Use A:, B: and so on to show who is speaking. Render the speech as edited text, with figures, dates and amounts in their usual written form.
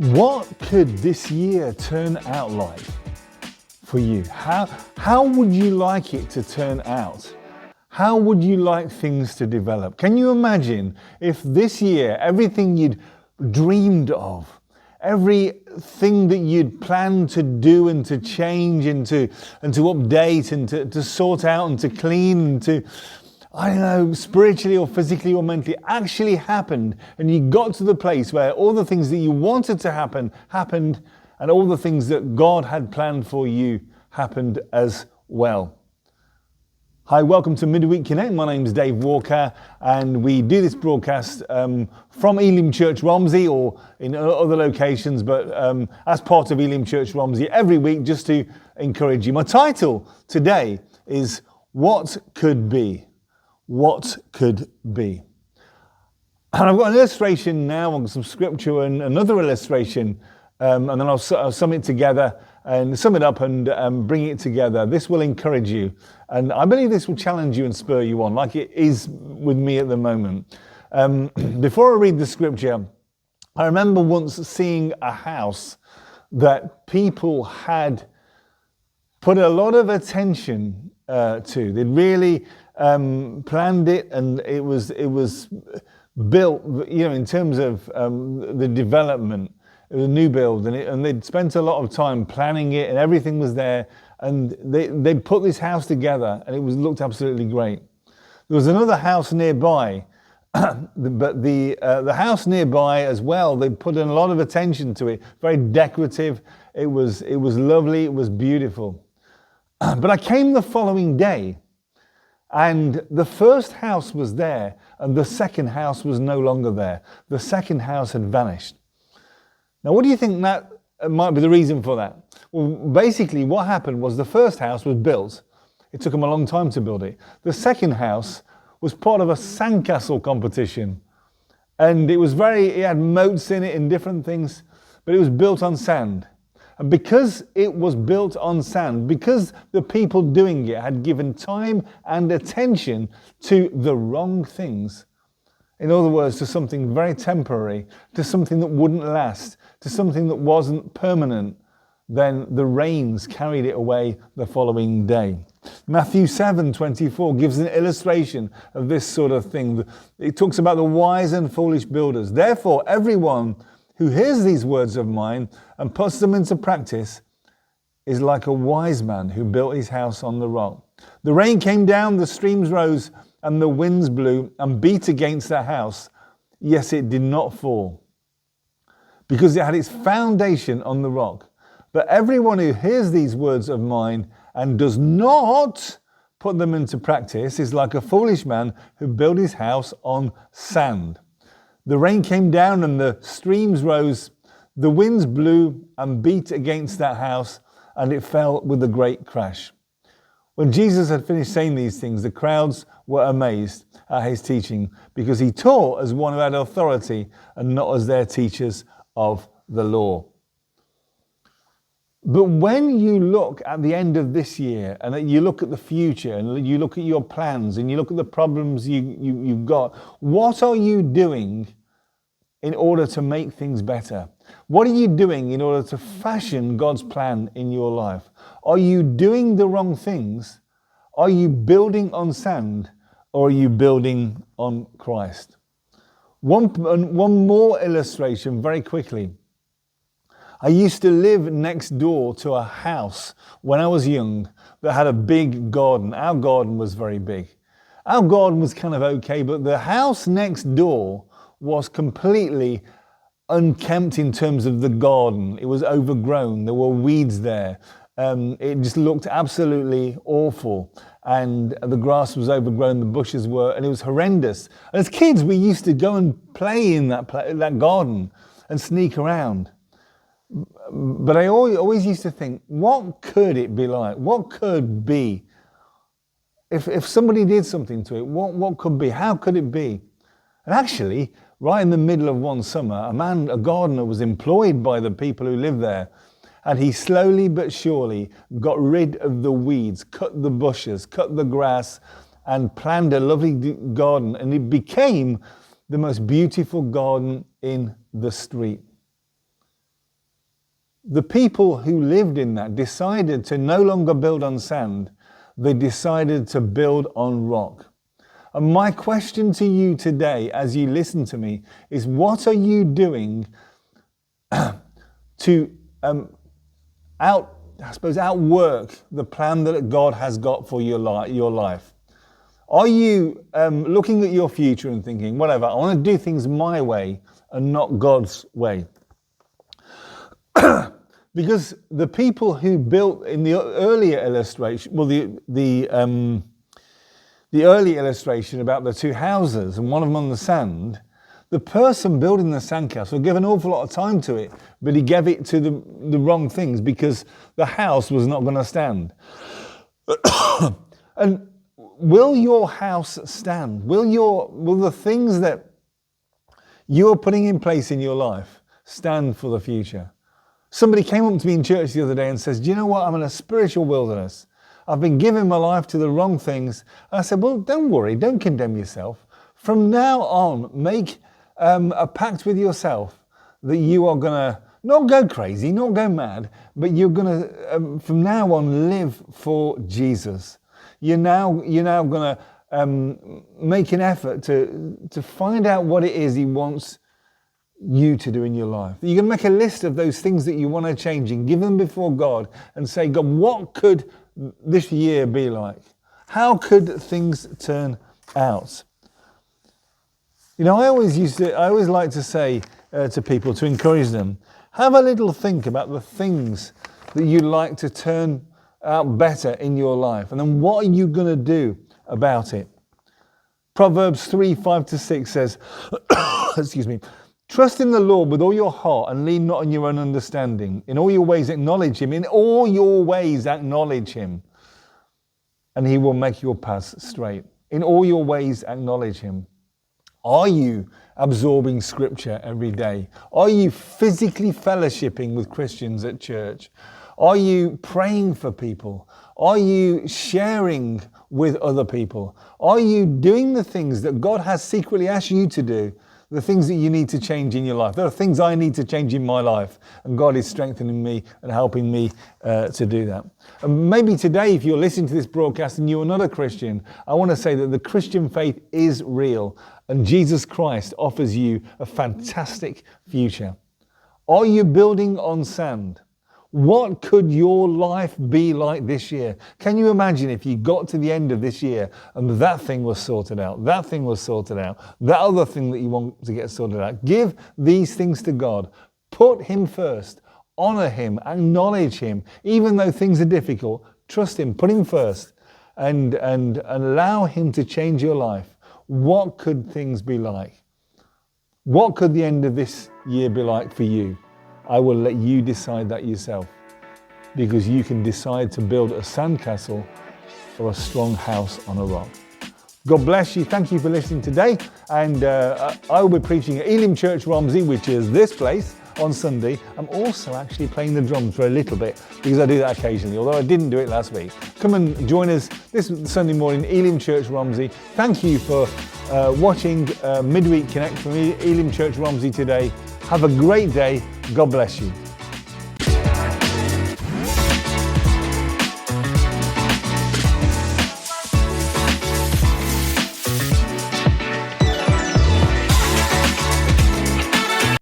A: What could this year turn out like for you? How would you like it to turn out? How would you like things to develop? Can you imagine if this year everything you'd dreamed of, everything that you'd planned to do and to change and to update and to sort out and to clean and to, I don't know, spiritually or physically or mentally actually happened, and you got to the place where all the things that you wanted to happen happened, and all the things that God had planned for you happened as well. Hi, welcome to Midweek Connect. My name's Dave Walker, and we do this broadcast from Elim Church Romsey or in other locations, but as part of Elim Church Romsey every week, just to encourage you. My title today is What Could Be? What could be? And I've got an illustration now on some scripture and another illustration, and then I'll sum it together and sum it up and bring it together. This will encourage you, and I believe this will challenge you and spur you on, like it is with me at the moment. Before I read the scripture, I remember once seeing a house that people had put a lot of attention to. They'd really planned it, and it was built, in terms of the development. It was a new build, and they'd spent a lot of time planning it, and everything was there, and they put this house together, and it looked absolutely great. There was another house nearby, but the house nearby as well, they put in a lot of attention to it. Very decorative. It was lovely. It was beautiful. But I came the following day, and the first house was there, and the second house was no longer there. The second house had vanished. Now, what do you think that might be the reason for that? Well, basically what happened was the first house was built. It took them a long time to build it. The second house was part of a sandcastle competition, and it had moats in it and different things, but it was built on sand. And because it was built on sand, because the people doing it had given time and attention to the wrong things, in other words, to something very temporary, to something that wouldn't last, to something that wasn't permanent, then the rains carried it away the following day. Matthew 7:24 gives an illustration of this sort of thing. It talks about the wise and foolish builders. Therefore, everyone who hears these words of mine and puts them into practice is like a wise man who built his house on the rock. The rain came down, the streams rose, and the winds blew and beat against that house. Yes, it did not fall, because it had its foundation on the rock. But everyone who hears these words of mine and does not put them into practice is like a foolish man who built his house on sand. The rain came down and the streams rose, the winds blew and beat against that house, and it fell with a great crash. When Jesus had finished saying these things, the crowds were amazed at his teaching, because he taught as one who had authority and not as their teachers of the law. But when you look at the end of this year, and you look at the future, and you look at your plans, and you look at the problems you've got, what are you doing in order to make things better? What are you doing in order to fashion God's plan in your life? Are you doing the wrong things? Are you building on sand, or are you building on Christ? One more illustration very quickly. I used to live next door to a house when I was young that had a big garden. Our garden was very big. Our garden was kind of okay, but the house next door was completely unkempt in terms of the garden. It was overgrown. There were weeds there. It just looked absolutely awful. And the grass was overgrown, the bushes were, and it was horrendous. And as kids, we used to go and play in that garden and sneak around. But I always used to think, what could it be like? What could be? If somebody did something to it, what could be? How could it be? And actually, right in the middle of one summer, a gardener was employed by the people who lived there. And he slowly but surely got rid of the weeds, cut the bushes, cut the grass, and planned a lovely garden. And it became the most beautiful garden in the street. the people who lived in that decided to no longer build on sand, they decided to build on rock. And my question to you today, as you listen to me, is what are you doing to outwork the plan that God has got for your life? Are you looking at your future and thinking, whatever, I want to do things my way and not God's way? Because the people who built in the earlier illustration, well, the early illustration about the two houses and one of them on the sand, the person building the sandcastle gave an awful lot of time to it, but he gave it to the wrong things because the house was not going to stand. And will your house stand? Will the things that you're putting in place in your life stand for the future? Somebody came up to me in church the other day and says, do you know what? I'm in a spiritual wilderness. I've been giving my life to the wrong things. And I said, well, don't worry, don't condemn yourself. From now on, make a pact with yourself that you are going to not go crazy, not go mad, but you're going to, from now on, live for Jesus. You're now going to make an effort to find out what it is he wants you to do in your life. You're going to make a list of those things that you want to change and give them before God and say, God, what could this year be like? How could things turn out? You know, I always like to say to people, to encourage them, have a little think about the things that you'd like to turn out better in your life, and then what are you going to do about it? Proverbs 3:5-6 says, excuse me, trust in the Lord with all your heart and lean not on your own understanding. In all your ways acknowledge him. In all your ways acknowledge him, and he will make your paths straight. In all your ways acknowledge him. Are you absorbing scripture every day? Are you physically fellowshipping with Christians at church? Are you praying for people? Are you sharing with other people? Are you doing the things that God has secretly asked you to do? The things that you need to change in your life. There are things I need to change in my life, and God is strengthening me and helping me to do that. And maybe today, if you're listening to this broadcast and you're not a Christian, I want to say that the Christian faith is real, and Jesus Christ offers you a fantastic future. Are you building on sand? What could your life be like this year? Can you imagine if you got to the end of this year and that thing was sorted out, that thing was sorted out, that other thing that you want to get sorted out? Give these things to God. Put him first. Honor him. Acknowledge him. Even though things are difficult, trust him. Put him first and allow him to change your life. What could things be like? What could the end of this year be like for you? I will let you decide that yourself, because you can decide to build a sandcastle or a strong house on a rock. God bless you. Thank you for listening today. And I will be preaching at Elim Church Romsey, which is this place, on Sunday. I'm also actually playing the drums for a little bit because I do that occasionally, although I didn't do it last week. Come and join us this Sunday morning, Elim Church Romsey. Thank you for watching Midweek Connect from Elim Church Romsey today. Have a great day. God bless you.